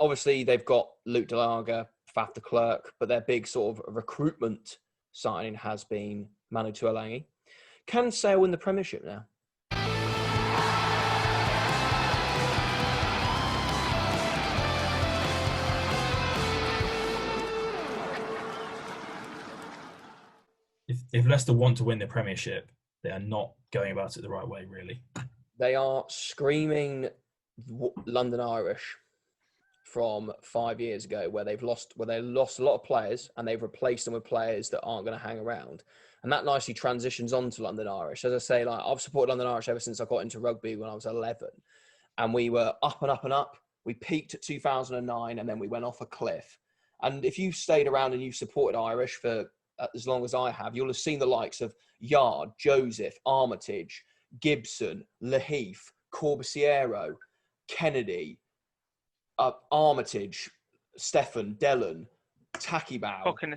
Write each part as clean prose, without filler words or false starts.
obviously they've got Luke Delager, Faf de Klerk, but their big sort of recruitment signing has been Manu Tuolangi. Can Sale win the Premiership now? If Leicester want to win the Premiership, they are not going about it the right way, really. They are screaming London Irish from 5 years ago, where they lost a lot of players and they've replaced them with players that aren't going to hang around. And that nicely transitions on to London Irish. As I say, like, I've supported London Irish ever since I got into rugby when I was 11. And we were up and up and up. We peaked at 2009 and then we went off a cliff. And if you've stayed around and you've supported Irish for as long as I have, you'll have seen the likes of Yard, Joseph, Armitage, Gibson, Laheath, Corbisiero, Kennedy, Armitage, Stefan, Dellon, Takibow, Cock and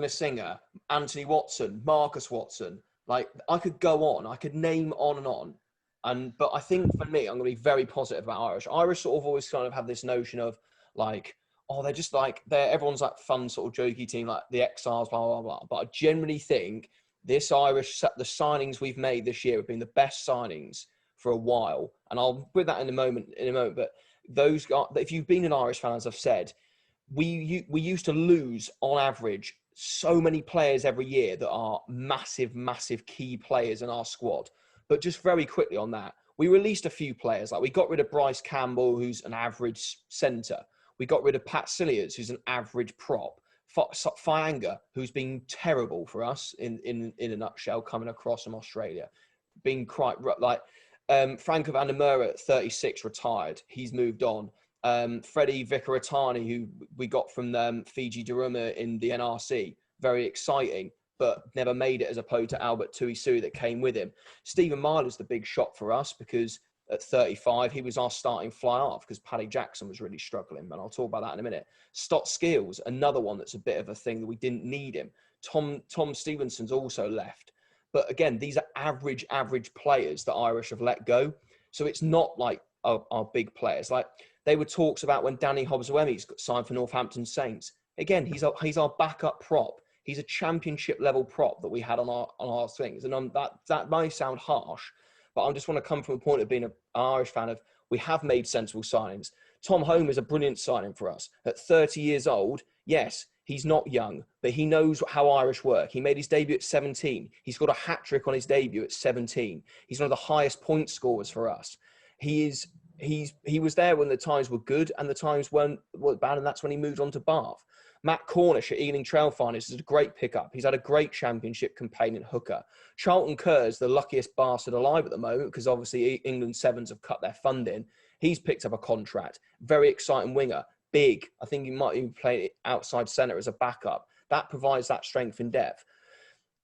a Singer, Anthony Watson, Marcus Watson. Like, I could go on. I could name on and on. But I think for me, I'm going to be very positive about Irish. Irish sort of always kind of have this notion of like, oh, they're just like, everyone's like fun sort of jokey team, like the Exiles, blah, blah, blah. But I generally think this Irish, the signings we've made this year have been the best signings for a while. And I'll put that in a moment. But those guys, if you've been an Irish fan, as I've said, we used to lose on average so many players every year that are massive, massive key players in our squad. But just very quickly on that, we released a few players. Like, we got rid of Bryce Campbell, who's an average centre. We got rid of Pat Cilliers, who's an average prop. Fianga, who's been terrible for us in a nutshell, coming across from Australia. Been quite like Franco van der Merwe at 36 retired. He's moved on. Freddie Vikaratani, who we got from Fiji Daruma in the NRC. Very exciting, but never made it, as opposed to Albert Tuisui that came with him. Stephen Myler's the big shot for us because at 35, he was our starting fly-half because Paddy Jackson was really struggling, and I'll talk about that in a minute. Stott Skills, another one that's a bit of a thing that we didn't need him. Tom Stevenson's also left. But again, these are average players that Irish have let go. So it's not like our big players. Like, they were talks about when Danny Hobbs-Oemi's got signed for Northampton Saints. Again, he's our backup prop. He's a championship level prop that we had on our things. And that might sound harsh, but I just want to come from a point of being an Irish fan of, we have made sensible signings. Tom Home is a brilliant signing for us. At 30 years old, yes, he's not young, but he knows how Irish work. He made his debut at 17. He's got a hat-trick on his debut at 17. He's one of the highest point scorers for us. He was there when the times were good and the times weren't bad, and that's when he moved on to Bath. Matt Cornish at Ealing Trailfinders is a great pickup. He's had a great championship campaign in hooker. Charlton Kerr's the luckiest bastard alive at the moment because obviously England Sevens have cut their funding. He's picked up a contract. Very exciting winger. Big. I think he might even play outside centre as a backup. That provides that strength and depth.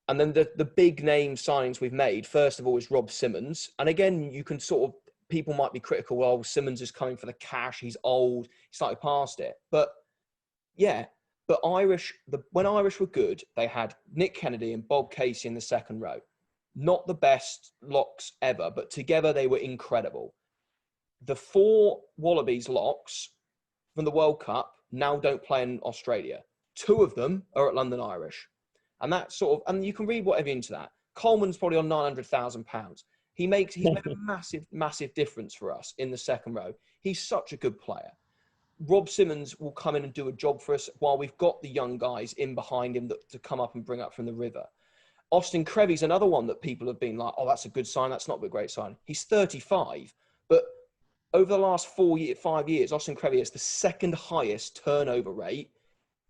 And then the big name signings we've made, first of all, is Rob Simmons. And again, you can sort of, people might be critical, well, Simmons is coming for the cash. He's old. He's slightly past it. But yeah. But when Irish were good, they had Nick Kennedy and Bob Casey in the second row. Not the best locks ever, but together they were incredible. The 4 Wallabies locks from the World Cup now don't play in Australia. 2 of them are at London Irish. And that sort of, and you can read whatever into that. Coleman's probably on £900,000. He's made a massive, massive difference for us in the second row. He's such a good player. Rob Simmons will come in and do a job for us while we've got the young guys in behind him to come up and bring up from the river. Austin Crevy's another one that people have been like, oh, that's a good sign. That's not a great sign. He's 35. But over the last 5 years, Austin Crevy has the second highest turnover rate,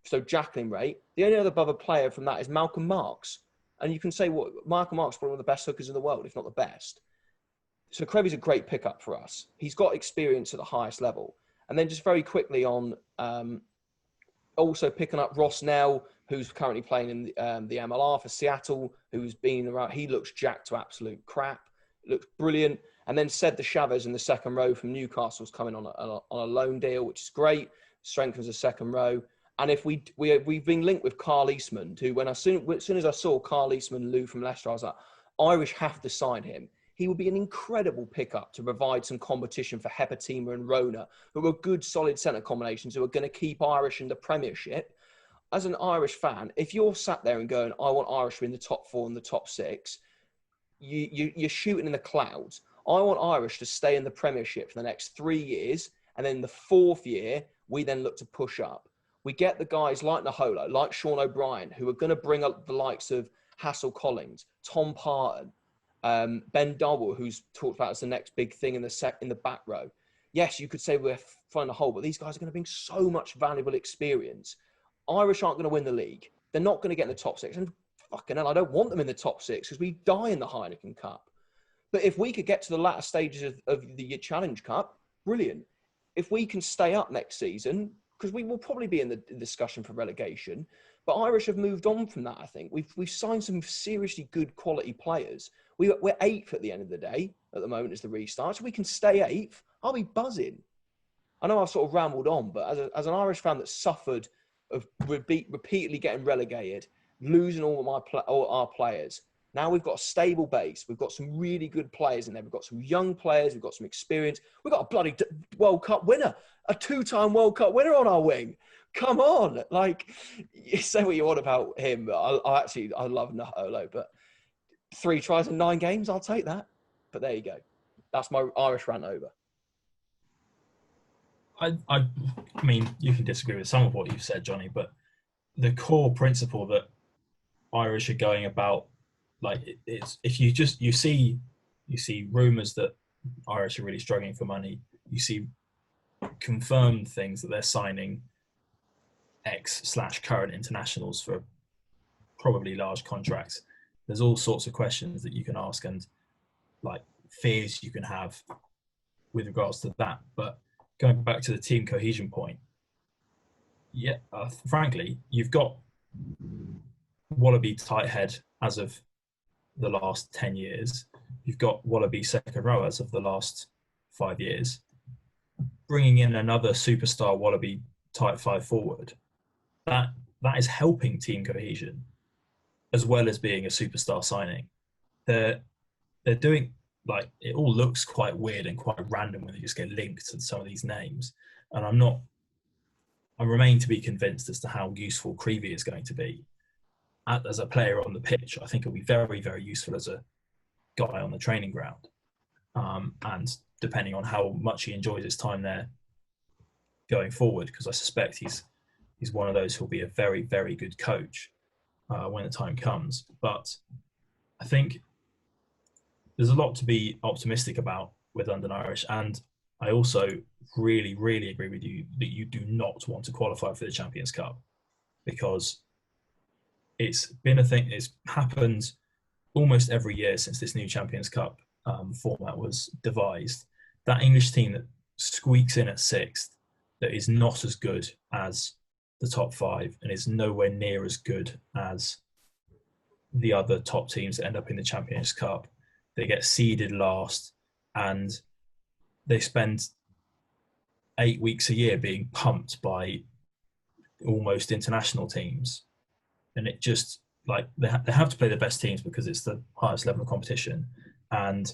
so jackling rate. The only other brother player from that is Malcolm Marks. And you can say, well, Malcolm Marks is probably one of the best hookers in the world, if not the best. So Crevy's a great pickup for us. He's got experience at the highest level. And then just very quickly on also picking up Ross Nell, who's currently playing in the MLR for Seattle, who's been around. He looks jacked to absolute crap. Looks brilliant. And then Sed the Chavez in the second row from Newcastle's coming on a loan deal, which is great. Strengthens the second row. And if we've been linked with Carl Eastman, who as soon as I saw Carl Eastman, Lou from Leicester, I was like, Irish have to sign him. he would be an incredible pickup to provide some competition for Hepatima and Rona, who are good, solid centre combinations who are going to keep Irish in the Premiership. As an Irish fan, if you're sat there and going, I want Irish in the top 4 and the top 6, you're shooting in the clouds. I want Irish to stay in the Premiership for the next 3 years, and then the 4th year, we then look to push up. We get the guys like Naholo, like Sean O'Brien, who are going to bring up the likes of Hassel Collins, Tom Parton, Ben Double, who's talked about as the next big thing in the back row. Yes, you could say we're finding a hole, but these guys are going to bring so much valuable experience. Irish aren't going to win the league. They're not going to get in the top 6. And fucking hell, I don't want them in the top 6 because we die in the Heineken Cup. But if we could get to the latter stages of the Challenge Cup, brilliant. If we can stay up next season, because we will probably be in the discussion for relegation, but Irish have moved on from that, I think. We've signed some seriously good quality players. We're 8th at the end of the day, at the moment, as the restart. So we can stay 8th. I'll be buzzing. I know I've sort of rambled on, but as an Irish fan that suffered of repeatedly getting relegated, losing all our players. Now we've got a stable base. We've got some really good players in there. We've got some young players. We've got some experience. We've got a bloody World Cup winner, a 2-time World Cup winner on our wing. Come on. Like, you say what you want about him. I love Naholo, but 3 tries in 9 games, I'll take that. But there you go. That's my Irish rant over. I mean, you can disagree with some of what you've said, Johnny, but the core principle that Irish are going about, like, it's if you see rumours that Irish are really struggling for money. You see confirmed things that they're signing ex/current internationals for probably large contracts. There's all sorts of questions that you can ask and like fears you can have with regards to that. But going back to the team cohesion point, yeah, frankly, you've got Wallaby tight head as of the last 10 years. You've got Wallaby second row as of the last 5 years. Bringing in another superstar Wallaby tight 5 forward, that is helping team cohesion as well as being a superstar signing. They're doing, like, it all looks quite weird and quite random when they just get linked to some of these names. And I remain to be convinced as to how useful Creevy is going to be as a player on the pitch. I think it'll be very, very useful as a guy on the training ground. And depending on how much he enjoys his time there going forward, because I suspect he's one of those who'll be a very, very good coach when the time comes. But I think there's a lot to be optimistic about with London Irish. And I also really, really agree with you that you do not want to qualify for the Champions Cup, because it's been a thing. It's happened almost every year since this new Champions Cup format was devised. That English team that squeaks in at 6th, that is not as good as the top 5 and is nowhere near as good as the other top teams that end up in the Champions Cup. They get seeded last and they spend 8 weeks a year being pumped by almost international teams. And it just, like, they have to play the best teams because it's the highest level of competition. And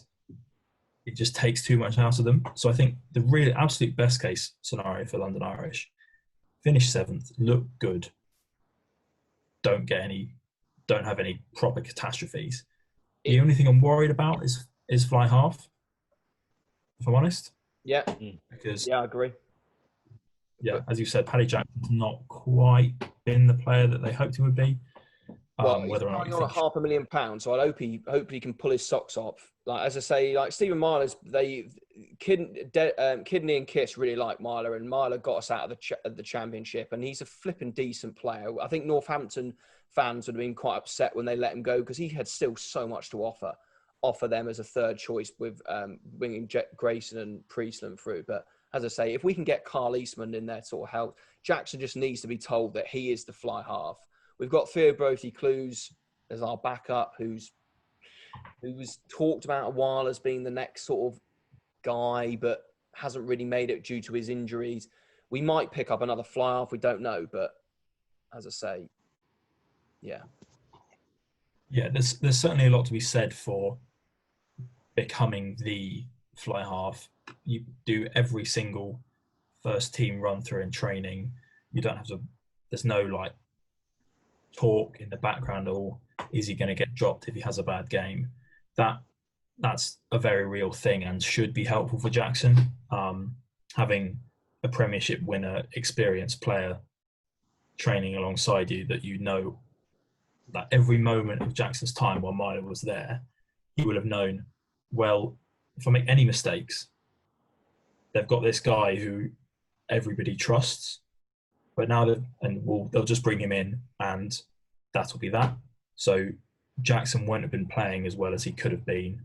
it just takes too much out of them. So I think the really absolute best case scenario for London Irish, finish 7th, look good, don't have any proper catastrophes. The only thing I'm worried about is fly half, if I'm honest. Yeah. Because I agree. Yeah, as you said, Paddy Jackson's not quite been the player that they hoped he would be. Well, he's on £500,000, so I hope he can pull his socks off. Like, as I say, like Stephen Myler's, Kidney and Kiss really like Myler, and Myler got us out of the championship, and he's a flipping decent player. I think Northampton fans would have been quite upset when they let him go because he had still so much to offer them as a third choice with bringing Grayson and Priestland through. But as I say, if we can get Carl Eastman in there sort of help, Jackson just needs to be told that he is the fly half. We've got Theo Brothy-Clues as our backup, who was talked about a while as being the next sort of guy, but hasn't really made it due to his injuries. We might pick up another fly half, we don't know, but as I say, yeah. Yeah, there's certainly a lot to be said for becoming the fly half. You do every single first team run through in training. You don't have to, there's no like talk in the background, or is he going to get dropped if he has a bad game? That's a very real thing and should be helpful for Jackson. Having a Premiership winner, experienced player training alongside you, that you know that every moment of Jackson's time while Myler was there, he will have known, well, if I make any mistakes, they've got this guy who everybody trusts, but now they'll just bring him in and that'll be that. So Jackson won't have been playing as well as he could have been.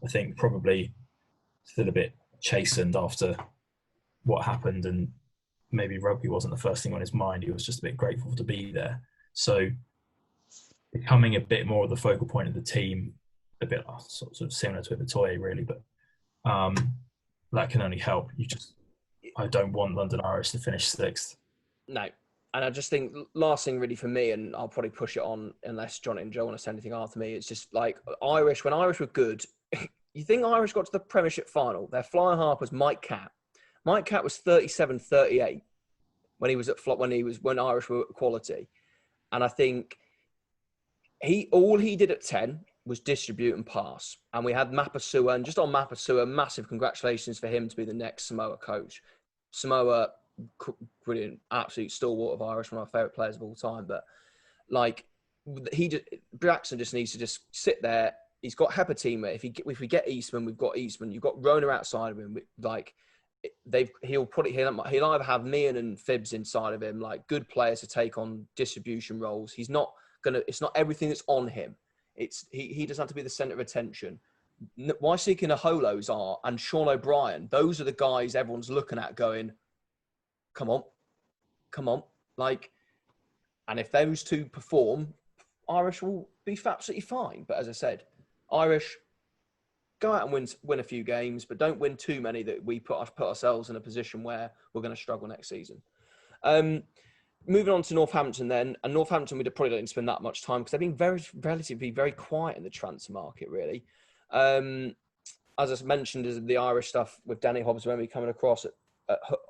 I think probably still a bit chastened after what happened, and maybe rugby wasn't the first thing on his mind. He was just a bit grateful to be there. So becoming a bit more of the focal point of the team, a bit sort of similar to Vitoye really, but that can only help. I don't want London Irish to finish 6th. No. And I just think last thing really for me, and I'll probably push it on unless John and Joe want to say anything after me, it's just like when Irish were good, you think Irish got to the Premiership final, their flying half was Mike Catt. Mike Catt was 37-38 when Irish were at quality. And I think all he did at 10 was distribute and pass. And we had Mapasua, and just on Mapasua, massive congratulations for him to be the next Samoa coach. Samoa, brilliant, absolute stalwart of Irish, one of my favourite players of all time. But like, Jackson just needs to just sit there. He's got Hepatima. If we get Eastman, we've got Eastman. You've got Rona outside of him. Like, he'll either have Meehan and Phibbs inside of him, like good players to take on distribution roles. It's not everything that's on him. He doesn't have to be the centre of attention. Waiseke and Aholos are, and Sean O'Brien, those are the guys everyone's looking at going, come on. Like, and if those two perform, Irish will be absolutely fine. But as I said, Irish, go out and win a few games, but don't win too many that we put ourselves in a position where we're going to struggle next season. Moving on to Northampton then, and Northampton we probably don't spend that much time because they've been relatively very quiet in the transfer market, really. As I mentioned, is the Irish stuff with Danny Hobbs when we coming across at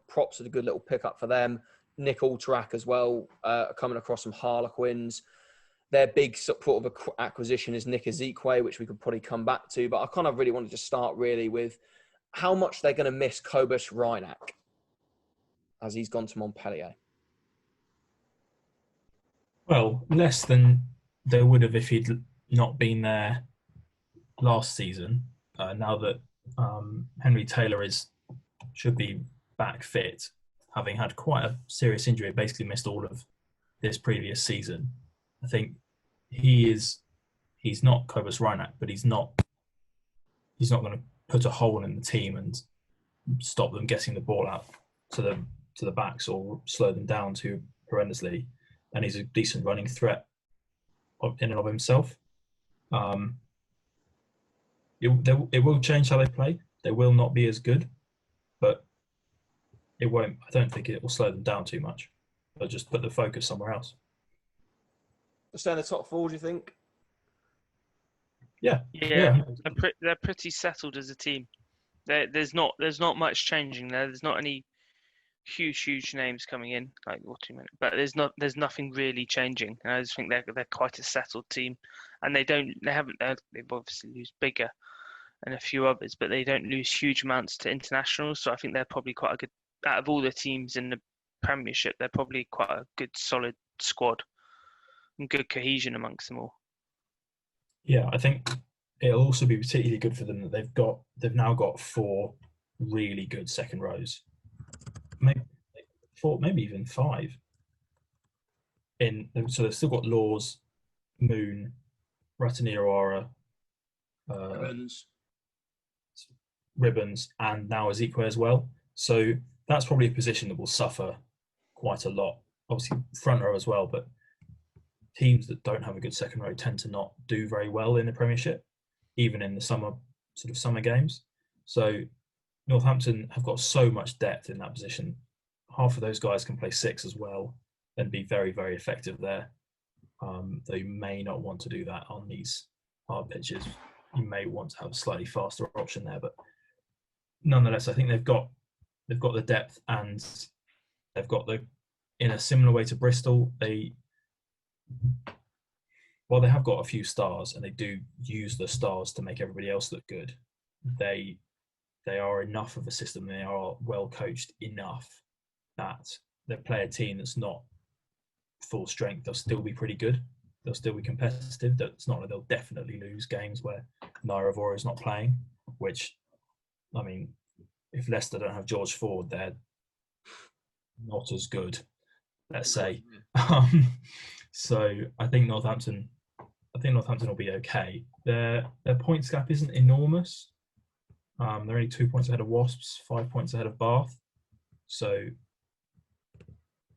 props are a good little pickup for them. Nick Alterac as well, coming across some Harlequins. Their big sort of acquisition is Nick Ezekwe, which we could probably come back to. But I kind of really wanted to start really with how much they're going to miss Cobus Reinach as he's gone to Montpellier. Well, less than they would have if he'd not been there last season. Now that Henry Taylor should be back fit, having had quite a serious injury, basically missed all of this previous season. I think he's not Cobus Reinach, but he's not going to put a hole in the team and stop them getting the ball out to the backs or slow them down too horrendously. And he's a decent running threat in and of himself. It will change how they play. They will not be as good, but it won't. I don't think it will slow them down too much. They'll just put the focus somewhere else. Stay in the top 4, do you think? Yeah. They're pretty settled as a team. There's not much changing there. There's not any huge names coming in, like but there's nothing really changing. And I just think they're quite a settled team, and they've obviously lose Bigger and a few others, but they don't lose huge amounts to internationals. So I think they're probably quite a good, out of all the teams in the Premiership, they're probably quite a good solid squad and good cohesion amongst them all. Yeah, I think it'll also be particularly good for them that they've now got 4 really good second rows. Maybe 4, maybe even 5. So they've still got Laws, Moon, Ratanirawara, Ribbons, and now Ezekwe as well. So that's probably a position that will suffer quite a lot. Obviously front row as well, but teams that don't have a good second row tend to not do very well in the Premiership, even in the summer games. So Northampton have got so much depth in that position. Half of those guys can play 6 as well and be very, very effective there. They may not want to do that on these hard pitches. you may want to have a slightly faster option there. But nonetheless, I think they've got the depth, and they've got in a similar way to Bristol, while they have got a few stars and they do use the stars to make everybody else look good, they are enough of a system, they are well coached enough that they play a team that's not full strength, they'll still be pretty good. They'll still be competitive. It's not like they'll definitely lose games where Nairavora is not playing, which, I mean, if Leicester don't have George Ford, they're not as good, let's say. So I think Northampton will be okay. Their points gap isn't enormous. They're only 2 points ahead of Wasps, 5 points ahead of Bath. So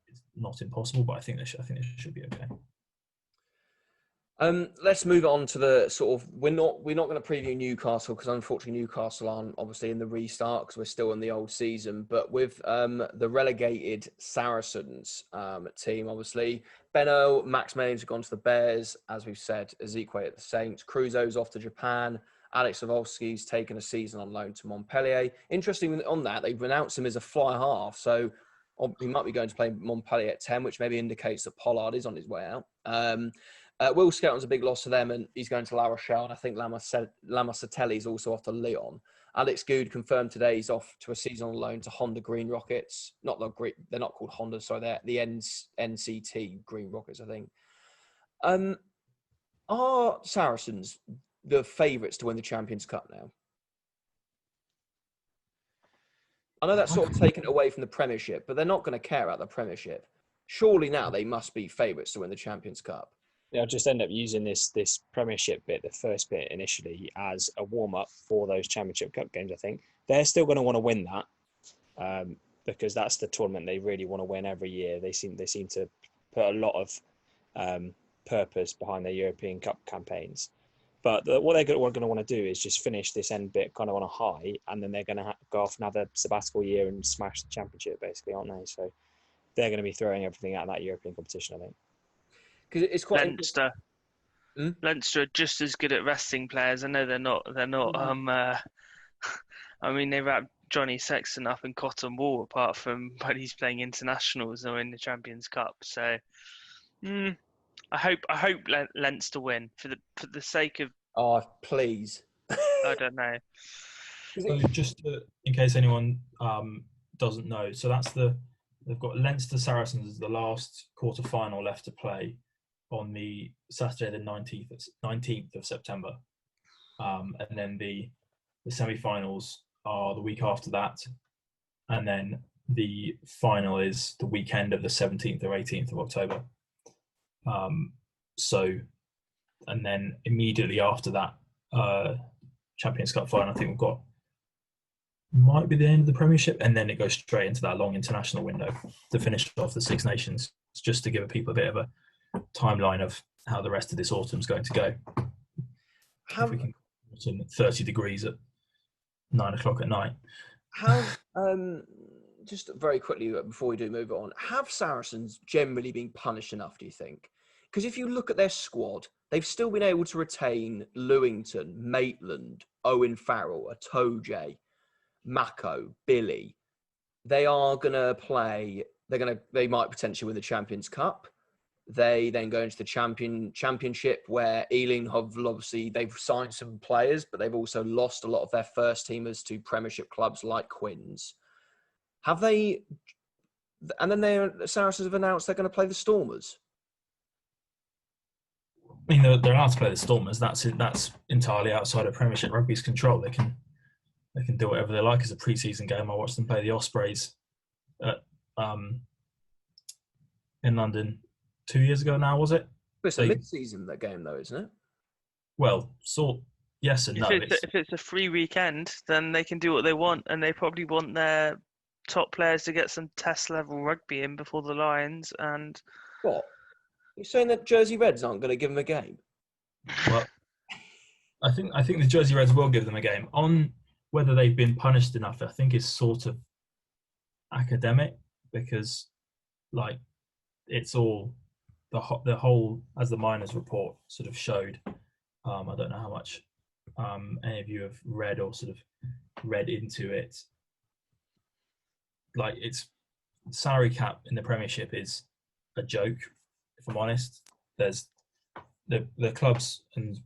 it's not impossible, but I think they should be okay. Let's move on to the sort of, we're not going to preview Newcastle because unfortunately Newcastle aren't obviously in the restart because we're still in the old season, but with the relegated Saracens team, obviously Benno, Max Maines have gone to the Bears, as we've said, Ezequiel at the Saints, Crusoe's off to Japan, Alex Savolsky's taken a season on loan to Montpellier. Interesting on that, they've announced him as a fly half, so he might be going to play Montpellier at 10, which maybe indicates that Pollard is on his way out. Will Skelton's a big loss to them, and he's going to La Rochelle, and I think Lamasatelli's also off to Lyon. Alex Good confirmed today he's off to a season on loan to Honda Green Rockets. They're not called Honda, sorry, they're the NCT Green Rockets, I think. Are Saracens the favourites to win the Champions Cup now? I know that's sort of taken away from the Premiership, but they're not going to care about the Premiership. Surely now they must be favourites to win the Champions Cup. They'll just end up using this Premiership bit, the first bit initially, as a warm-up for those Championship Cup games, I think. They're still going to want to win that because that's the tournament they really want to win every year. They seem to put a lot of purpose behind their European Cup campaigns. But what they're going to want to do is just finish this end bit kind of on a high, and then they're going to go off another sabbatical year and smash the Championship, basically, aren't they? So they're going to be throwing everything at that European competition, I think. Because it's quite Leinster. Leinster are just as good at resting players. I know they're not. I mean, they wrapped Johnny Sexton up in cotton wool, apart from when he's playing internationals or in the Champions Cup. So, I hope Leinster win for the sake of. Oh, please! I don't know. So just in case anyone doesn't know, so they've got Leinster Saracens as the last quarter final left to play on the Saturday the 19th of September, and then the semi-finals are the week after that, and then the final is the weekend of the 17th or 18th of October. And then immediately after that Champions Cup final, I think might be the end of the Premiership, and then it goes straight into that long international window to finish off the Six Nations, just to give people a bit of a timeline of how the rest of this autumn's going to go. If we can 30 degrees at 9 o'clock at night. Just very quickly before we do move on, have Saracens generally been punished enough, do you think? Because if you look at their squad, they've still been able to retain Lewington, Maitland, Owen Farrell, Atoje, Mako, Billy. They are going to play. They might potentially win the Champions Cup. They then go into the championship where Ealing have obviously, they've signed some players, but they've also lost a lot of their first teamers to Premiership clubs like Quins. Have they? And then the Saracens have announced they're going to play the Stormers. I mean, they're allowed to play the Stormers. That's entirely outside of Premiership Rugby's control. They can do whatever they like as a pre-season game. I watched them play the Ospreys in London 2 years ago now, was it? It's a mid-season, that game, though, isn't it? Well, yes and no. If it's a free weekend, then they can do what they want, and they probably want their top players to get some test-level rugby in before the Lions. And what? You're saying that Jersey Reds aren't going to give them a game? Well, I think the Jersey Reds will give them a game. On whether they've been punished enough, I think is sort of academic, because it's all the whole, as the Miners report sort of showed. I don't know how much any of you have read or sort of read into it, like it's salary cap in the Premiership is a joke, if I'm honest. There's the clubs, and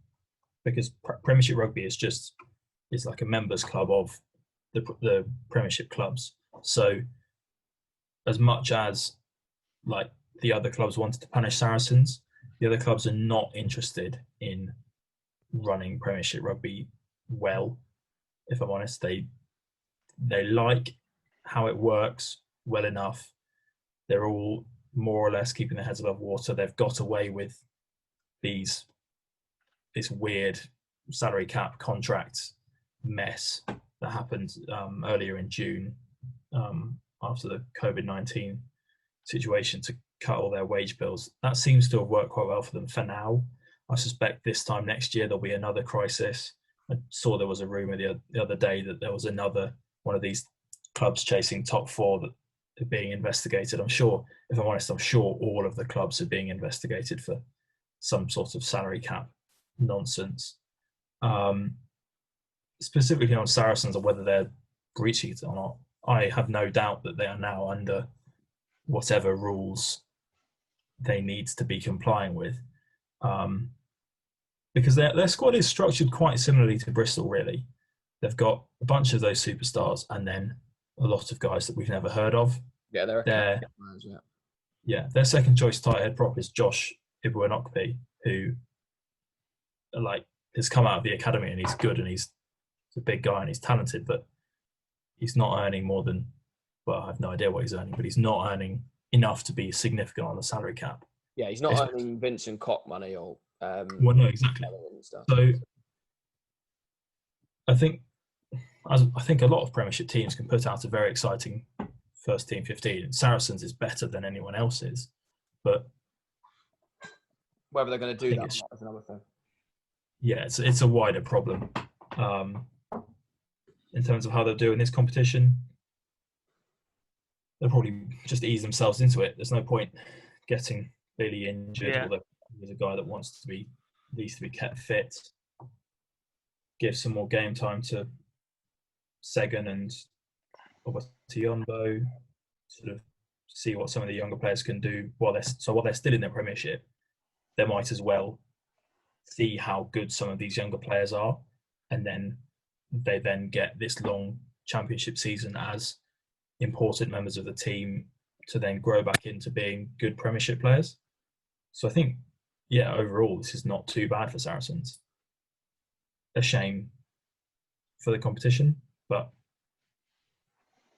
because Premiership Rugby is like a members club of the Premiership clubs. So as much as like the other clubs wanted to punish Saracens, the other clubs are not interested in running Premiership Rugby well, if I'm honest. They like how it works well enough. They're all more or less keeping their heads above water. They've got away with this weird salary cap contract mess that happened earlier in June after the COVID-19 situation to cut all their wage bills. That seems to have worked quite well for them for now. I suspect this time next year there'll be another crisis. I saw there was a rumour the other day that there was another one of these clubs chasing top four that are being investigated. I'm sure, if I'm honest, I'm sure all of the clubs are being investigated for some sort of salary cap nonsense. Specifically on Saracens, or whether they're breaching it or not, I have no doubt that they are now under whatever rules they need to be complying with. Because their squad is structured quite similarly to Bristol, really. They've got a bunch of those superstars and then a lot of guys that we've never heard of. Yeah, their second choice tight head prop is Josh Ibuanokpe, who has come out of the academy and he's good and he's a big guy and he's talented, but he's not earning more than, well, I have no idea what he's earning, but he's not earning enough to be significant on the salary cap. Yeah, he's not earning Vincent Koch money or well, no, exactly. So I think a lot of Premiership teams can put out a very exciting first team 15. Saracens is better than anyone else's, but whether they're going to do that is another thing. Yeah, it's a wider problem in terms of how they're doing this competition. They'll probably just ease themselves into it. There's no point getting Billy injured, although he's a guy that needs to be kept fit. Give some more game time to Segan and Obationbo, sort of see what some of the younger players can do while they're still in their Premiership. They might as well see how good some of these younger players are, and then they then get this long championship season as important members of the team to then grow back into being good Premiership players. So I think, overall, this is not too bad for Saracens. A shame for the competition, but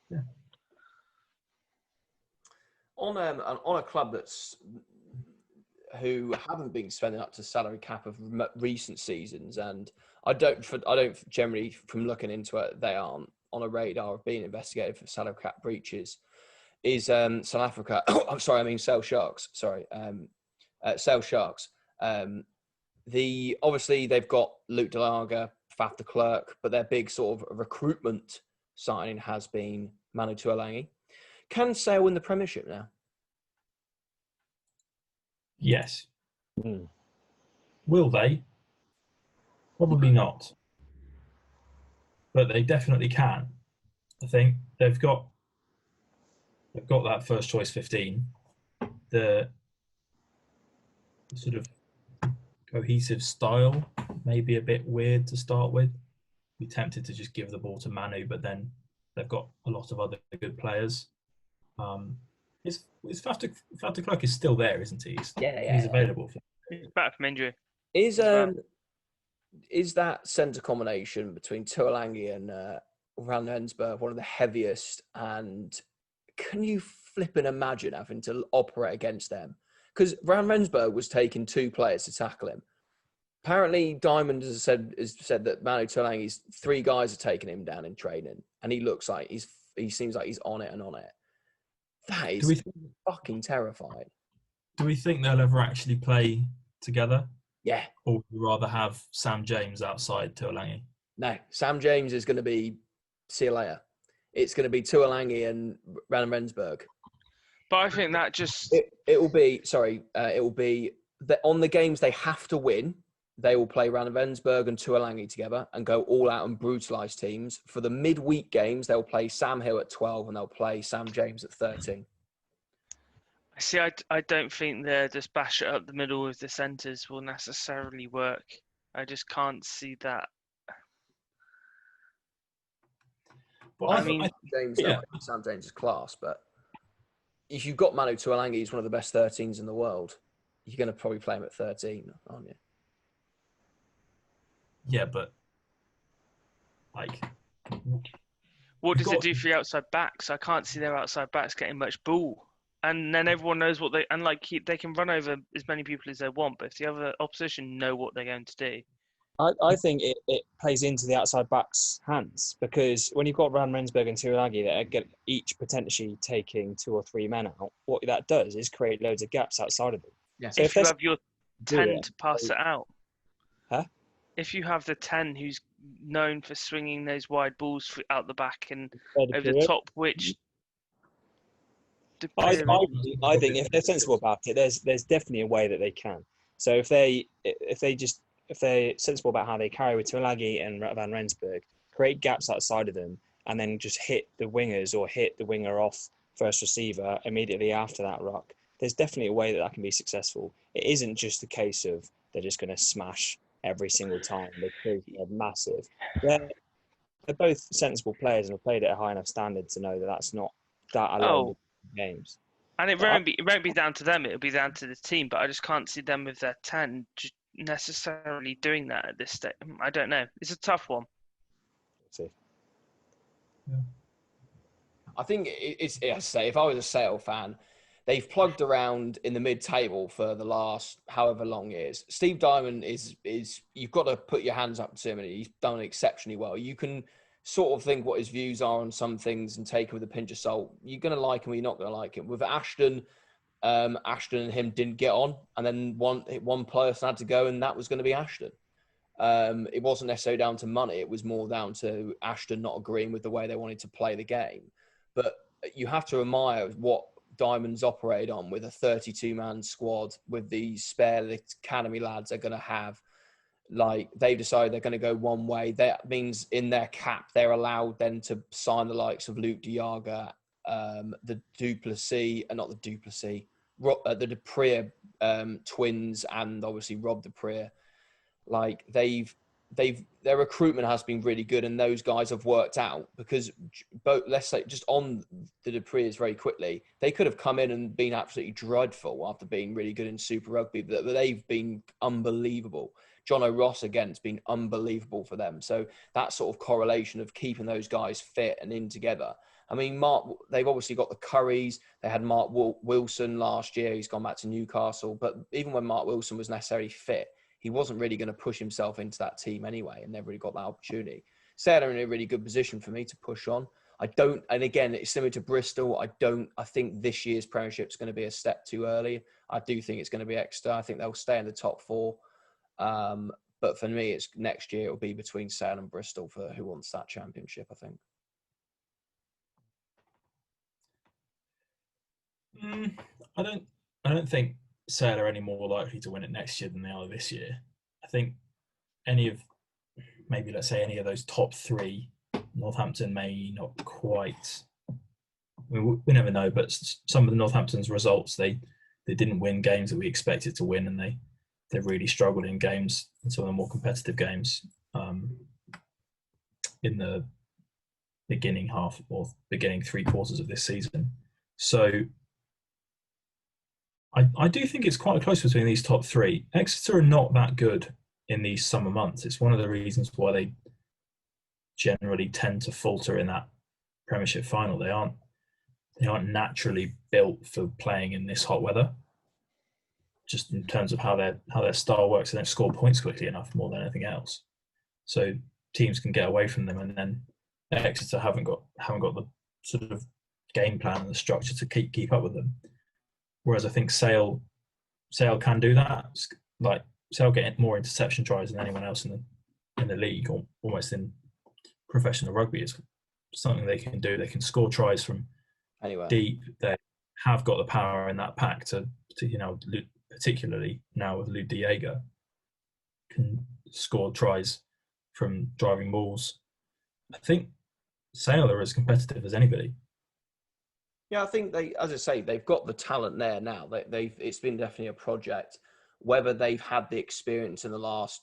yeah. On a club who haven't been spending up to salary cap of recent seasons, and I don't generally, from looking into it, they aren't on a radar of being investigated for salary cap breaches, is South Africa. Sale Sharks. Sale Sharks. Obviously they've got Luke de Lager, Faf de Klerk, but their big sort of recruitment signing has been Manu Tuolangi. Can Sale win the Premiership now? Yes. Will they? Probably not. But they definitely can. I think they've got that first choice 15. The sort of cohesive style may be a bit weird to start with. Be tempted to just give the ball to Manu, but then they've got a lot of other good players. Is Faf de Klerk is still there, isn't he? He's available. He's back from injury. Is that centre combination between Tuolangi and Van Rensburg one of the heaviest? And can you flipping imagine having to operate against them? Because Van Rensburg was taking 2 players to tackle him. Apparently, Diamond has said that Manu Tuolangi's 3 guys are taking him down in training, and he looks like he seems like he's on it and on it. That is fucking terrifying. Do we think they'll ever actually play together? Yeah. Or would you rather have Sam James outside Tuolangi? No, Sam James is going to be, see you later. It's going to be Tuolangi and Van Rensburg. But I think that just... It will be that on the games they have to win, they will play Ravensburg and Tuolangi together and go all out and brutalise teams. For the midweek games, they'll play Sam Hill at 12 and they'll play Sam James at 13. See, I don't think the just bash it up the middle of the centres will necessarily work. I just can't see that. Well, I think Sam James is class, but if you've got Manu Tuolangi, he's one of the best 13s in the world, you're going to probably play him at 13, aren't you? Yeah, but like, what does it do for your outside backs? I can't see their outside backs getting much ball. And then everyone knows what they can run over as many people as they want, but if the other opposition know what they're going to do. I think it plays into the outside backs' hands, because when you've got Rensburg and Tuolangi that are each potentially taking 2 or 3 men out, what that does is create loads of gaps outside of them. Yeah. So if you have your 10 to pass it out. Huh? If you have the 10 who's known for swinging those wide balls out the back and over the top, which... I think if they're sensible about it, there's definitely a way that they can. So if they're sensible about how they carry with Tuolangi and Van Rensburg, create gaps outside of them, and then just hit the wingers or hit the winger off first receiver immediately after that ruck, there's definitely a way that can be successful. It isn't just a case of they're just going to smash every single time. They're massive. They're both sensible players and have played at a high enough standard to know that that's not that alone. Games. And it won't be down to them, it'll be down to the team, but I just can't see them with their 10 just necessarily doing that at this stage. I don't know. It's a tough one. Yeah. I think it's I say, if I was a Sale fan, they've plugged around in the mid-table for the last however long years. Steve Diamond is you've got to put your hands up to him, and he's done exceptionally well. You can sort of think what his views are on some things and take him with a pinch of salt. You're going to like him or you're not going to like him. With Ashton and him didn't get on, and then one person had to go, and that was going to be Ashton. It wasn't necessarily down to money. It was more down to Ashton not agreeing with the way they wanted to play the game. But you have to admire what Diamond's operated on with a 32-man squad, with the spare academy lads are going to have. Like, they've decided they're going to go one way. That means in their cap, they're allowed then to sign the likes of Luke Diaga, the Duplessis, the Dupree twins, and obviously Rob Dupree. Like, their recruitment has been really good, and those guys have worked out, because both, let's say, just on the Duprees very quickly, they could have come in and been absolutely dreadful after being really good in Super Rugby, but they've been unbelievable. John O'Ross, again, it's been unbelievable for them. So that sort of correlation of keeping those guys fit and in together. I mean, they've obviously got the Currys. They had Mark Wilson last year. He's gone back to Newcastle. But even when Mark Wilson was necessarily fit, he wasn't really going to push himself into that team anyway, and never really got that opportunity. So they're in a really good position for me to push on. And again, it's similar to Bristol. I think this year's Premiership is going to be a step too early. I do think it's going to be Exeter. I think they'll stay in the top 4. But for me, it's next year. It'll be between Sale and Bristol for who wants that championship, I think. I don't think Sale are any more likely to win it next year than they are this year. I think any of those top 3, Northampton may not quite. We never know, but some of the Northampton's results, they didn't win games that we expected to win, and they really struggled in games, in some of the more competitive games in the beginning half or beginning 3 quarters of this season. So I do think it's quite close between these top 3. Exeter are not that good in these summer months. It's one of the reasons why they generally tend to falter in that Premiership final. They aren't naturally built for playing in this hot weather, just in terms of how their style works. They don't score points quickly enough more than anything else. So teams can get away from them, and then Exeter haven't got the sort of game plan and the structure to keep up with them. Whereas I think Sale can do that. Like, Sale get more interception tries than anyone else in the league, or almost in professional rugby. Is something they can do. They can score tries from anywhere deep. They have got the power in that pack to particularly now with Luke Diaga, can score tries from driving balls. I think Sale are as competitive as anybody. Yeah, I think as I say, they've got the talent there now. It's been definitely a project. Whether they've had the experience in the last,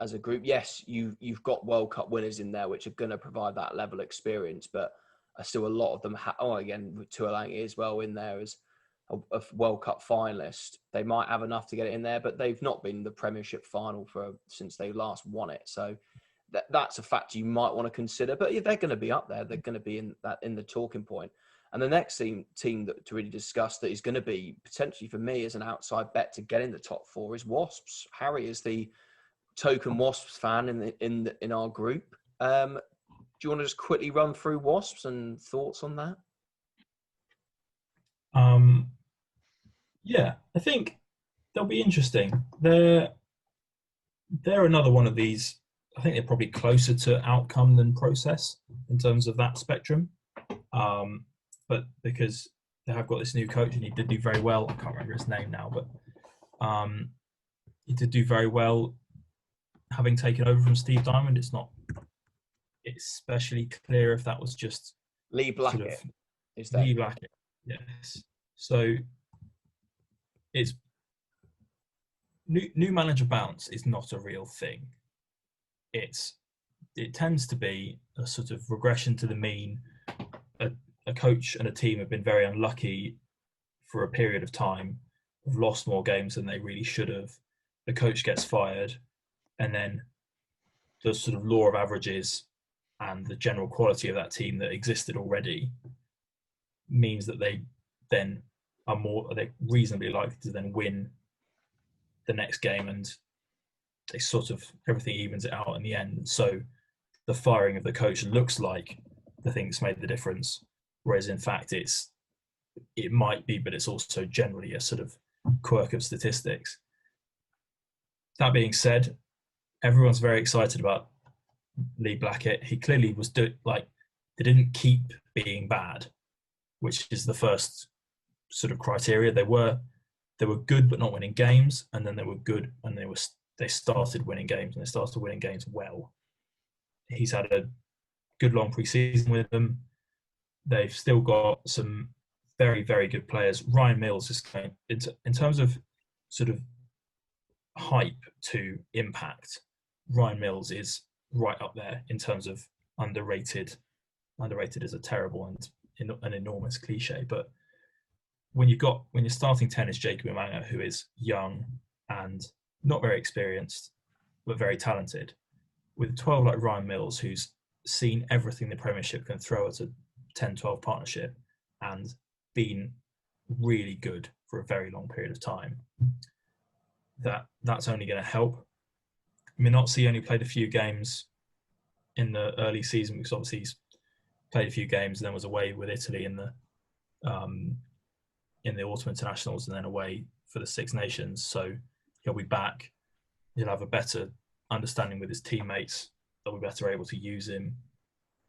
as a group, yes, you've got World Cup winners in there, which are going to provide that level of experience, but still a lot of them, again, with Tuolangi as well in there as a World Cup finalist. They might have enough to get it in there, but they've not been the Premiership final since they last won it. So that's a factor you might want to consider. But they're going to be up there. They're going to be in the talking point. And the next team to really discuss that is going to be potentially for me as an outside bet to get in the top four is Wasps. Harry is the token Wasps fan in our group. Do you want to just quickly run through Wasps and thoughts on that? Yeah, I think they'll be interesting. They're another one of these. I think they're probably closer to outcome than process in terms of that spectrum. But because they have got this new coach and he did do very well. I can't remember his name now, but he did do very well having taken over from Steve Diamond. It's not especially clear if that was just Lee Blackett. Lee Blackett, yes. So it's new manager bounce is not a real thing. It tends to be a sort of regression to the mean. A coach and a team have been very unlucky for a period of time, have lost more games than they really should have. The coach gets fired, and then the sort of law of averages and the general quality of that team that existed already means that they then they're reasonably likely to then win the next game, and they sort of everything evens it out in the end. So the firing of the coach looks like the thing that's made the difference, whereas in fact it might be, but it's also generally a sort of quirk of statistics. That being said, everyone's very excited about Lee Blackett. He clearly was they didn't keep being bad, which is the first sort of criteria. They were good but not winning games, and then they were good and they started winning games, and they started winning games well. He's had a good long pre-season with them. They've still got some very, very good players. Ryan Mills is going in terms of sort of hype to impact. Ryan Mills is right up there in terms of underrated. Underrated is a terrible and an enormous cliche, but when you're starting 10 is Jacob Umanga, who is young and not very experienced, but very talented, with 12 like Ryan Mills, who's seen everything the Premiership can throw at a 10-12 partnership and been really good for a very long period of time, that's only going to help. Minozzi only played a few games in the early season because obviously he's played a few games and then was away with Italy in the Autumn Internationals and then away for the Six Nations. So he'll be back. He'll have a better understanding with his teammates. They'll be better able to use him.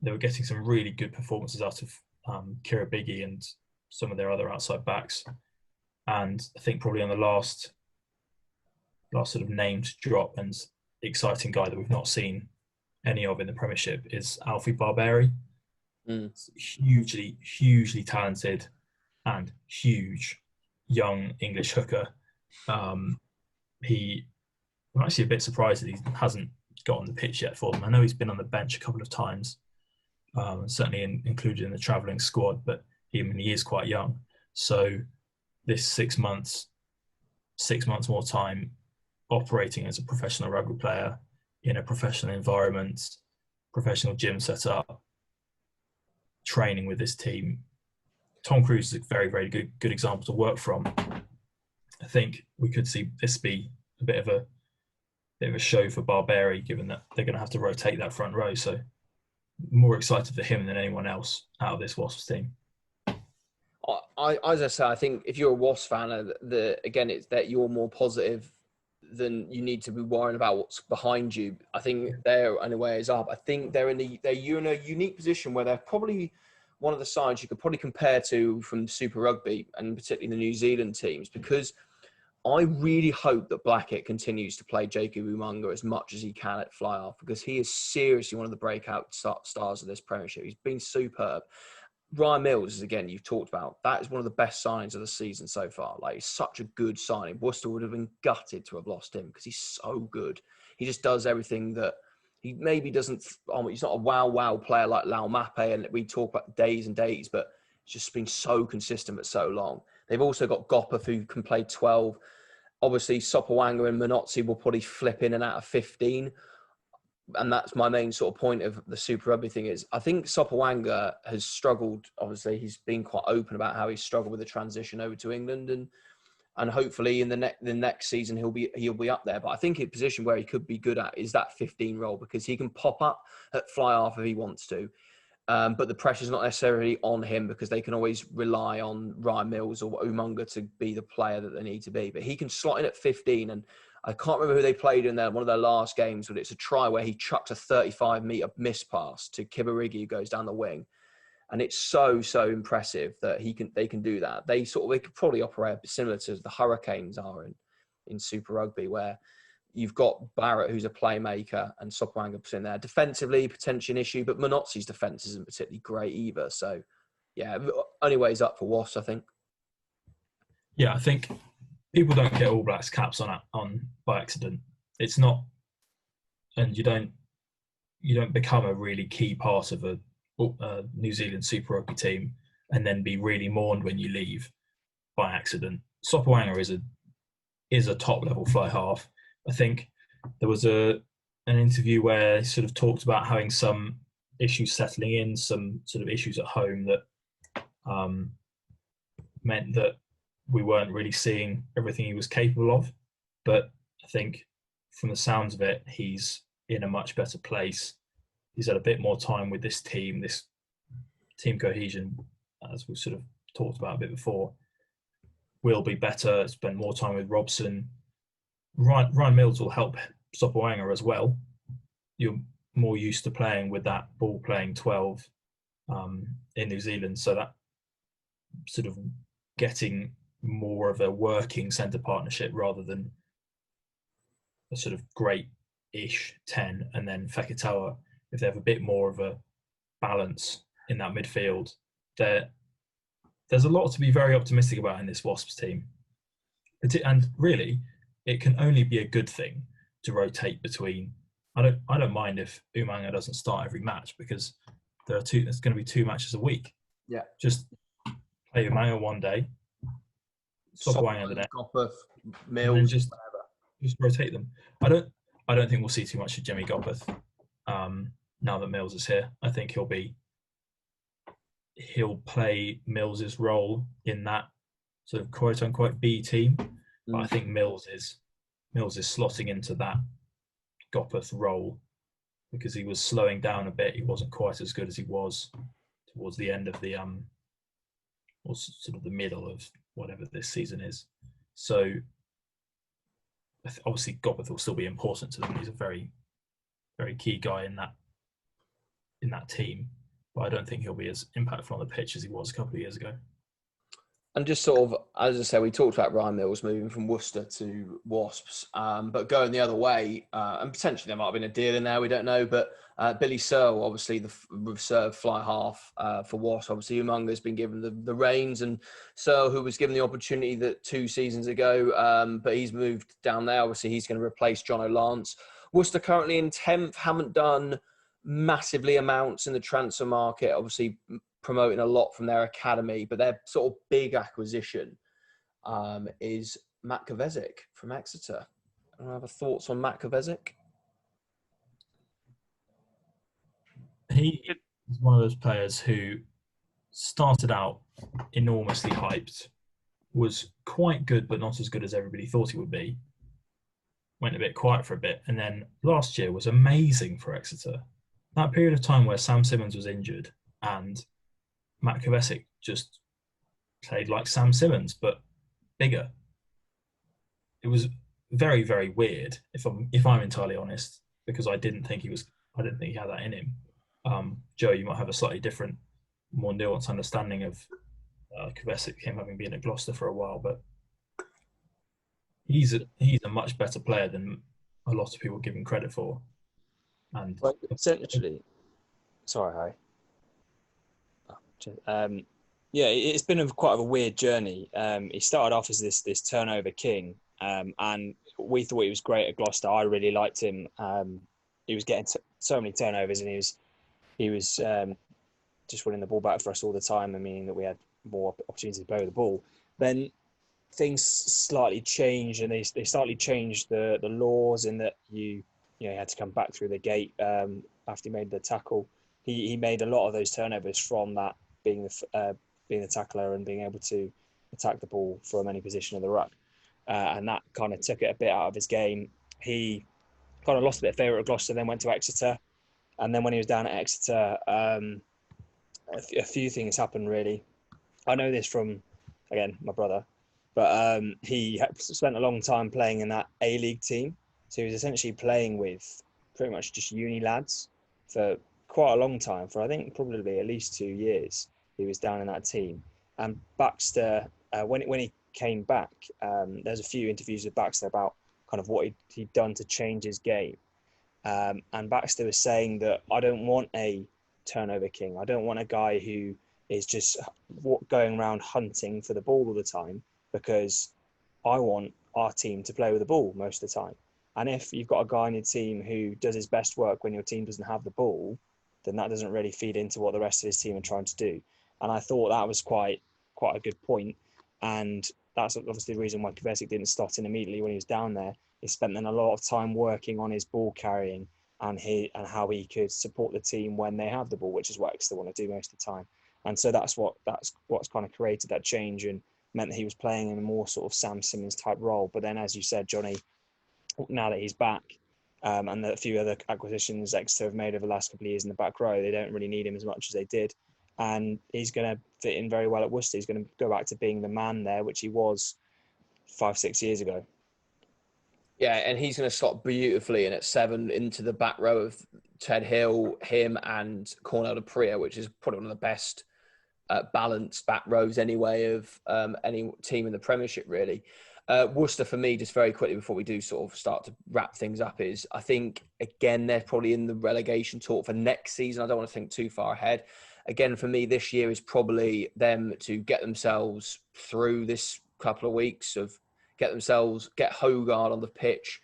They were getting some really good performances out of Kira Biggie and some of their other outside backs. And I think probably on the last sort of named drop and exciting guy that we've not seen any of in the Premiership is Alfie Barberi. Hugely, hugely talented and huge young English hooker. I'm actually a bit surprised that he hasn't got on the pitch yet for them. I know he's been on the bench a couple of times, certainly included in the travelling squad, but he is quite young. So this 6 months more time operating as a professional rugby player in a professional environment, professional gym setup, training with this team. Tom Cruise is a very, very good example to work from. I think we could see this be a bit of a show for Barberi, given that they're going to have to rotate that front row. So more excited for him than anyone else out of this Wasps team. As I say, I think if you're a Wasps fan, again, it's that you're more positive than you need to be worrying about what's behind you. I think they're in a way is up. I think they're in a unique position where they're probably one of the sides you could probably compare to from Super Rugby and particularly the New Zealand teams, because I really hope that Blackett continues to play Jacob Umunga as much as he can at fly half, because he is seriously one of the breakout stars of this Premiership. He's been superb. Ryan Mills, again, you've talked about, that is one of the best signings of the season so far. Like, he's such a good signing. Worcester would have been gutted to have lost him because he's so good. He just does everything that he maybe doesn't. He's not a wow player like Lau Mape, and we talk about days and days, but it's just been so consistent for so long. They've also got Gopeth, who can play 12. Obviously, Sopawanga and Minozzi will probably flip in and out of 15. And that's my main sort of point of the Super Rugby thing is, I think Sopawanga has struggled. Obviously, he's been quite open about how he's struggled with the transition over to England, and hopefully in the next season he'll be up there. But I think a position where he could be good at is that 15 role, because he can pop up at fly half if he wants to. But the pressure's not necessarily on him, because they can always rely on Ryan Mills or Umunga to be the player that they need to be. But he can slot in at 15, and I can't remember who they played in one of their last games, but it's a try where he chucks a 35-metre miss pass to Kibarigi, who goes down the wing. And it's so impressive that they can do that. They could probably operate similar to the Hurricanes are in Super Rugby, where you've got Barrett, who's a playmaker, and Sopawanga in there. Defensively, potentially an issue, but Minozzi's defence isn't particularly great either. So, yeah, only ways up for Wasps, I think. Yeah, I think people don't get All Blacks caps on by accident. It's not, and you don't become a really key part of a New Zealand Super Rugby team and then be really mourned when you leave by accident. Sopawanga is a top level fly half. I think there was an interview where he sort of talked about having some issues settling in, some sort of issues at home that meant that we weren't really seeing everything he was capable of. But I think from the sounds of it, he's in a much better place. He's had a bit more time with this team cohesion, as we've sort of talked about a bit before, will be better, spend more time with Robson. Ryan Mills will help Sopawanga as well. You're more used to playing with that ball playing 12 in New Zealand, so that sort of getting more of a working centre partnership rather than a sort of great-ish 10, and then Fekitoa, if they have a bit more of a balance in that midfield, there's a lot to be very optimistic about in this Wasps team. And really, it can only be a good thing to rotate between. I don't mind if Umunga doesn't start every match, because there's going to be 2 matches a week. Yeah. Just play Umunga one day, Sopawanga the next, Gopeth, Mills, and just rotate them. I don't think we'll see too much of Jimmy Gopeth now that Mills is here. I think he'll play Mills's role in that sort of quote unquote B team. But I think Mills is slotting into that Gopeth role, because he was slowing down a bit. He wasn't quite as good as he was towards the end of the or sort of the middle of whatever this season is. So obviously Gopeth will still be important to them. He's a very, very key guy in that team. But I don't think he'll be as impactful on the pitch as he was a couple of years ago. And just sort of, as I said, we talked about Ryan Mills moving from Worcester to Wasps, but going the other way, and potentially there might have been a deal in there, we don't know, but Billy Searle, obviously the reserve fly half for Wasps, obviously Umunga's been given the reins, and Searle, who was given the opportunity 2 seasons ago, but he's moved down there. Obviously he's going to replace John O'Lance. Worcester currently in 10th, haven't done massively amounts in the transfer market, obviously promoting a lot from their academy, but their sort of big acquisition is Matt Kovacic from Exeter. I don't have thoughts on Matt Kovacic. He is one of those players who started out enormously hyped, was quite good, but not as good as everybody thought he would be. Went a bit quiet for a bit, and then last year was amazing for Exeter. That period of time where Sam Simmons was injured and Matt Kovacic just played like Sam Simmons, but bigger. It was very, very weird, if I'm entirely honest, because I didn't think he had that in him. Joe, you might have a slightly different, more nuanced understanding of Kovacic, him having been at Gloucester for a while, but he's a much better player than a lot of people give him credit for. And essentially, sorry, yeah, it's been quite a weird journey. He started off as this turnover king, and we thought he was great at Gloucester. I really liked him. He was getting so many turnovers, and he was just winning the ball back for us all the time, and meaning that we had more opportunities to play with the ball. Then things slightly changed, and they slightly changed the laws in that you had to come back through the gate after he made the tackle. He made a lot of those turnovers from that being the tackler and being able to attack the ball from any position of the ruck, and that kind of took it a bit out of his game. He kind of lost a bit of favour at Gloucester, then went to Exeter, and then when he was down at Exeter, a few things happened really. I know this from, again, my brother, but he spent a long time playing in that A-League team. So he was essentially playing with pretty much just uni lads for quite a long time, for I think probably at least 2 years. He was down in that team. And Baxter, when he came back, there's a few interviews with Baxter about kind of what he'd done to change his game. And Baxter was saying that I don't want a turnover king. I don't want a guy who is just going around hunting for the ball all the time, because I want our team to play with the ball most of the time. And if you've got a guy on your team who does his best work when your team doesn't have the ball, then that doesn't really feed into what the rest of his team are trying to do. And I thought that was quite a good point. And that's obviously the reason why Kovacic didn't slot in immediately when he was down there. He spent then a lot of time working on his ball carrying and how he could support the team when they have the ball, which is what Exeter want to do most of the time. And so that's what's kind of created that change and meant that he was playing in a more sort of Sam Simmonds type role. But then, as you said, Johnny, now that he's back, and a few other acquisitions Exeter have made over the last couple of years in the back row, they don't really need him as much as they did. And he's going to fit in very well at Worcester. He's going to go back to being the man there, which he was 5-6 years ago. Yeah, and he's going to slot beautifully in at 7 into the back row of Ted Hill, him, and Cornel de Pria, which is probably one of the best balanced back rows anyway of any team in the Premiership, really. Worcester, for me, just very quickly before we do sort of start to wrap things up, is I think, again, they're probably in the relegation talk for next season. I don't want to think too far ahead. Again, for me, this year is probably them to get themselves through this couple of weeks of get Hogard on the pitch,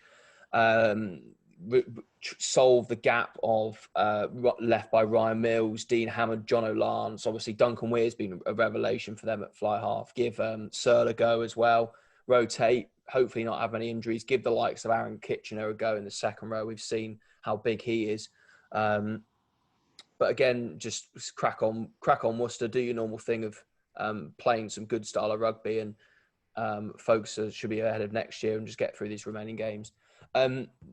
solve the gap of left by Ryan Mills, Dean Hammond, John O'Lance. Obviously, Duncan Weir's been a revelation for them at fly half. Give Searle a go as well. Rotate, hopefully not have any injuries. Give the likes of Aaron Kitchener a go in the second row. We've seen how big he is. But again, just crack on Worcester, do your normal thing of playing some good style of rugby, and folks should be ahead of next year and just get through these remaining games.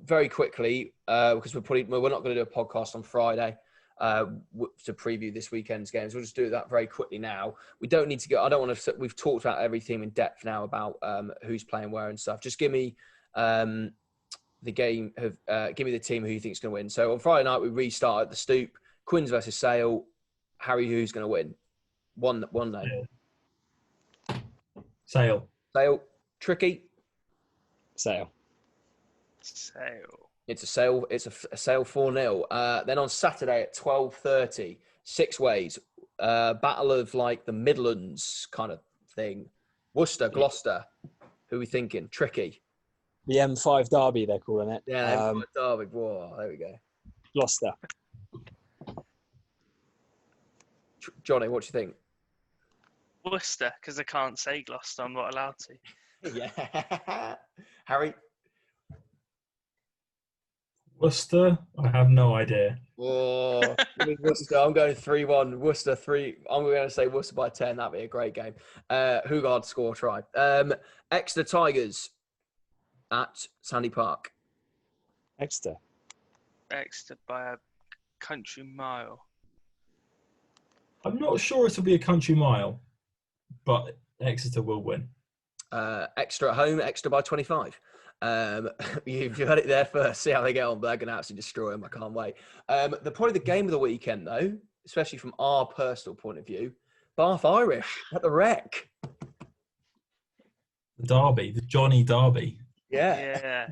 Very quickly, because we're not going to do a podcast on Friday to preview this weekend's games. We'll just do that very quickly now. We don't need to go. We've talked about every team in depth now about who's playing where and stuff. Just give me the game. Give me the team who you think is going to win. So on Friday night we restart at the Stoop. Quins versus Sale. Harry, who's going to win? One name. Sale. Tricky. Sale. It's a Sale 4-0. Then on Saturday at 12:30, 6 ways. Battle of like the Midlands kind of thing. Worcester, Gloucester. Who are we thinking? Tricky. The M5 Derby, they're calling it. Yeah, M5 Derby. Whoa, there we go. Gloucester. Johnny, what do you think? Worcester, because I can't say Gloucester. I'm not allowed to. Yeah. Harry? Worcester? I have no idea. Oh, Worcester. I'm going 3-1. Worcester 3. I'm going to say Worcester by 10. That'd be a great game. Hugard score try. Exeter Tigers at Sandy Park. Exeter by a country mile. I'm not sure it'll be a country mile, but Exeter will win. Exeter at home, Exeter by 25. You've heard it there first. See how they get on, but they're going to absolutely destroy them. I can't wait. Probably the game of the weekend, though, especially from our personal point of view, Bath Irish at the Rec. The Derby, the Johnny Derby. Yeah.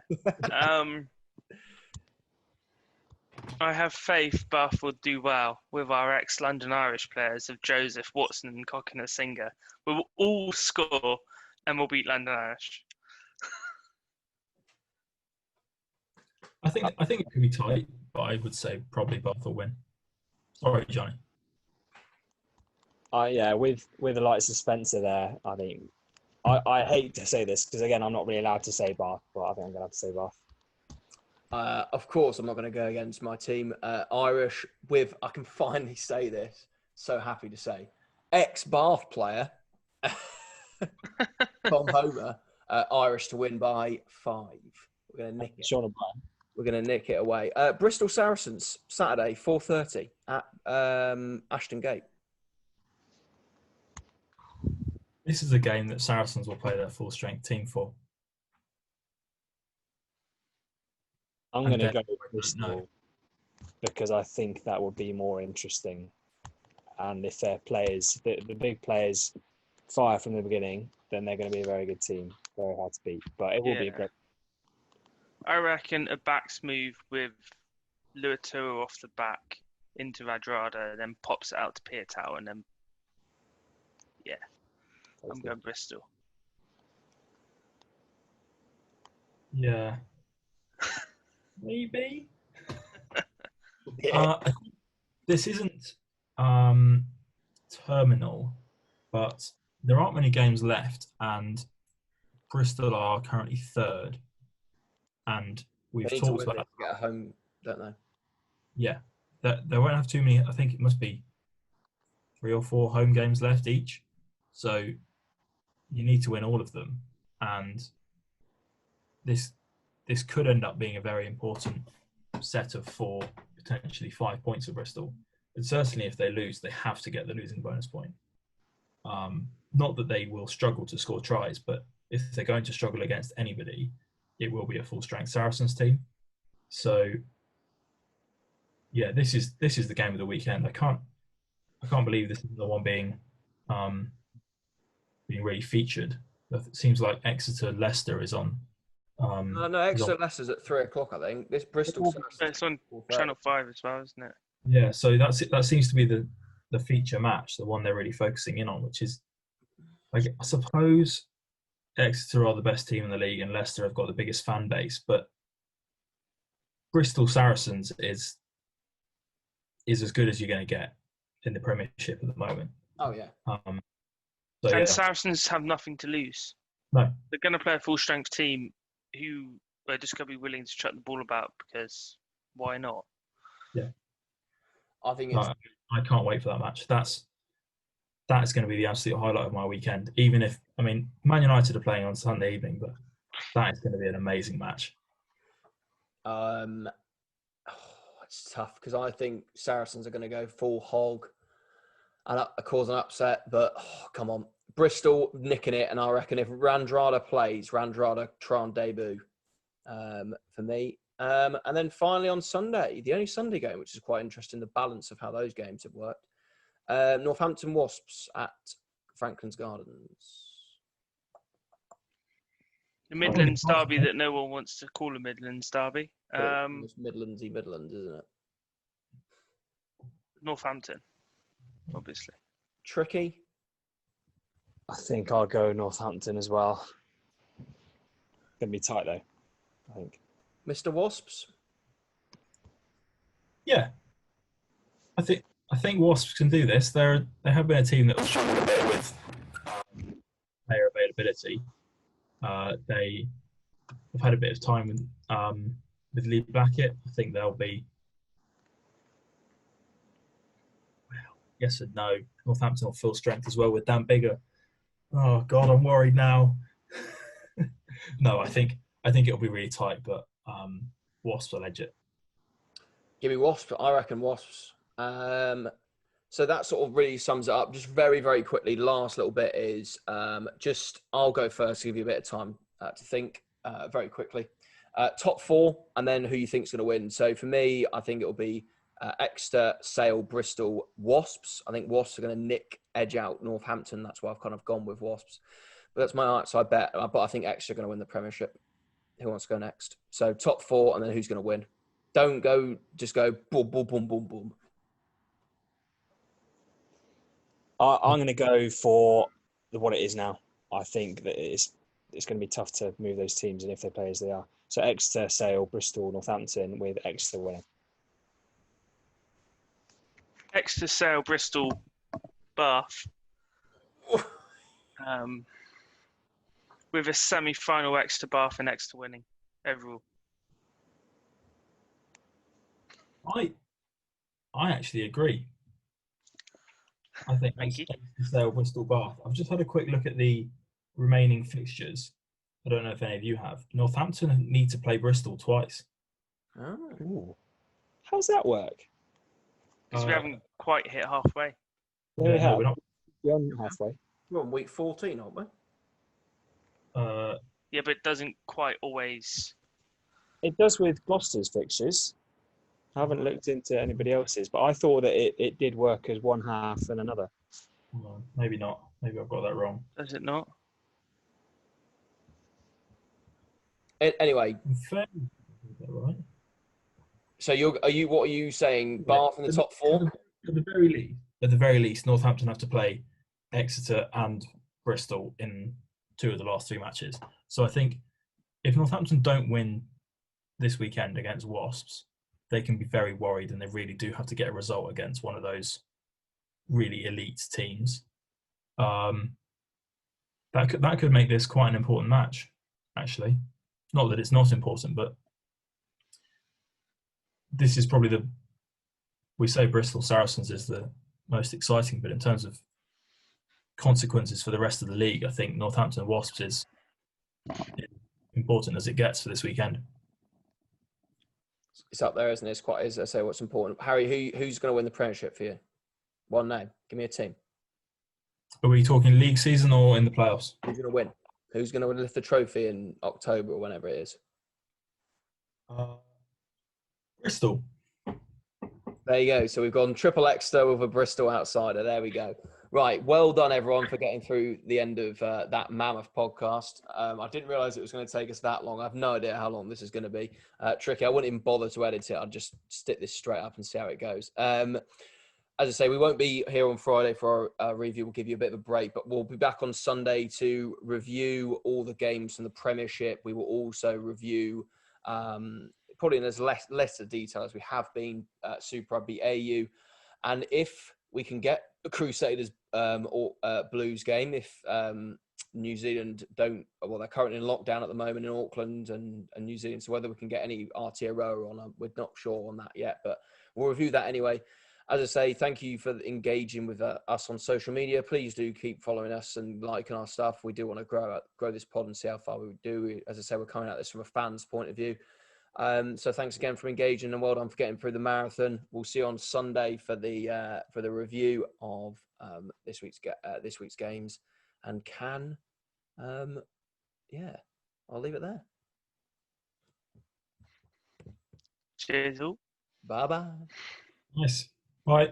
I have faith Bath will do well with our ex-London Irish players of Joseph, Watson and Singer. We will all score and we'll beat London Irish. I think it could be tight, but I would say probably Bath will win. Sorry, Johnny. With the likes of Spencer there, I think I hate to say this because again I'm not really allowed to say Bath, but I think I'm gonna have to say Bath. Of course, I'm not going to go against my team. Irish with, I can finally say this, so happy to say, ex-Bath player, Tom Homer, Irish to win by 5. We're going to nick it. Sean O'Brien. We're going to nick it away. Bristol Saracens, Saturday, 4:30 at Ashton Gate. This is a game that Saracens will play their full-strength team for. I'm going to go with Bristol because I think that would be more interesting. And if their players, the big players, fire from the beginning, then they're going to be a very good team. Very hard to beat. But it will be a great. I reckon a backs move with Luatua off the back into Radrada, then pops it out to Piatau, and then, I'm going Bristol. Yeah. Maybe. This isn't terminal, but there aren't many games left, and Bristol are currently 3rd. And we've talked about to get home, don't they? Yeah, they won't have too many. I think it must be 3 or 4 home games left each. So you need to win all of them, and this could end up being a very important set of 4, potentially 5 points for Bristol. And certainly if they lose, they have to get the losing bonus point. Not that they will struggle to score tries, but if they're going to struggle against anybody, it will be a full-strength Saracens team. So, yeah, this is the game of the weekend. I can't believe this is the one being really featured. It seems like Exeter Leicester is on. No, Exeter Leicester's at 3:00. I think this Bristol. It's on Channel 5 as well, isn't it? Yeah, so that seems to be the feature match, the one they're really focusing in on, which is, I suppose, Exeter are the best team in the league and Leicester have got the biggest fan base, but Bristol Saracens is as good as you're going to get in the Premiership at the moment. Oh yeah. Saracens have nothing to lose. No, they're going to play a full-strength team who are just going to be willing to chuck the ball about because why not? Yeah, I think I can't wait for that match. That's going to be the absolute highlight of my weekend. Even if, Man United are playing on Sunday evening, but that is going to be an amazing match. It's tough because I think Saracens are going to go full hog and cause an upset. But come on, Bristol nicking it, and I reckon if Randrada plays, Randrada try and debut for me. And then finally on Sunday, the only Sunday game, which is quite interesting, the balance of how those games have worked. Northampton Wasps at Franklin's Gardens. The Midlands derby that no one wants to call a Midlands derby. It's Midlands, isn't it? Northampton, obviously. Tricky. I think I'll go Northampton as well. Gonna be tight though, I think. Mr. Wasps. Yeah, I think Wasps can do this. They have been a team that will struggle a bit with player availability. They have had a bit of time with Lee Blackett. I think they'll be. Well, yes and no. Northampton on full strength as well with Dan Bigger. Oh God, I'm worried now. No, I think it'll be really tight, but Wasps will edge it. Give me Wasps. I reckon Wasps. So that sort of really sums it up. Just very, very quickly, last little bit is I'll go first to give you a bit of time to think very quickly. Top 4, and then who you think's going to win. So for me, I think it'll be Exeter, Sale, Bristol, Wasps. I think Wasps are going to edge out Northampton. That's why I've kind of gone with Wasps. that's my answer. I bet, but I think Exeter are going to win the Premiership. Who wants to go next? So top 4, and then who's going to win? Don't go. Just go boom, boom, boom, boom, boom. I'm going to go for what it is now. I think that it's going to be tough to move those teams, and if they play as they are. So Exeter, Sale, Bristol, Northampton, with Exeter winning. Exeter, Sale, Bristol, Bath. With a semi-final Exeter, Bath, and Exeter winning overall. I actually agree. I think Exeter, Sale, Bristol, Bath. I've just had a quick look at the remaining fixtures. I don't know if any of you have. Northampton need to play Bristol twice. Oh. How's that work? Because we haven't quite hit halfway. Yeah, we have. We're not beyond halfway. We're on week 14, aren't we? Yeah, but it doesn't quite always. It does with Gloucester's fixtures. I haven't looked into anybody else's, but I thought that it did work as one half and another. Maybe not. Maybe I've got that wrong. Does it not? Anyway. Right. So what are you saying? Bath in the top 4? At the very least, Northampton have to play Exeter and Bristol in 2 of the last 3 matches. So I think if Northampton don't win this weekend against Wasps, they can be very worried, and they really do have to get a result against one of those really elite teams. That could make this quite an important match, actually. Not that it's not important, but this is probably we say Bristol Saracens is the most exciting, but in terms of consequences for the rest of the league, I think Northampton Wasps is important as it gets for this weekend. It's up there, isn't it? It's quite, as I say, what's important. Harry, who's going to win the Premiership for you? One name. Give me a team. Are we talking league season or in the playoffs? Who's going to win? Who's going to lift the trophy in October or whenever it is? Bristol. There you go. So we've gone triple Exeter with a Bristol outsider. There we go. Right. Well done, everyone, for getting through the end of that mammoth podcast. I didn't realise it was going to take us that long. I have no idea how long this is going to be. Tricky. I wouldn't even bother to edit it. I'd just stick this straight up and see how it goes. As I say, we won't be here on Friday for our review. We'll give you a bit of a break, but we'll be back on Sunday to review all the games from the Premiership. We will also review, probably in as lesser detail as we have been, Super Rugby AU. And if we can get the Crusaders or Blues game, if New Zealand don't, well, they're currently in lockdown at the moment in Auckland and New Zealand, so whether we can get any Aotearoa on, we're not sure on that yet, but we'll review that anyway. As I say, thank you for engaging with us on social media. Please do keep following us and liking our stuff. We do want to grow this pod and see how far we do. As I say, we're coming at this from a fan's point of view. So thanks again for engaging, and well done for getting through the marathon. We'll see you on Sunday for the review of this week's games. And I'll leave it there. Cheers all. Bye bye. Nice. Bye.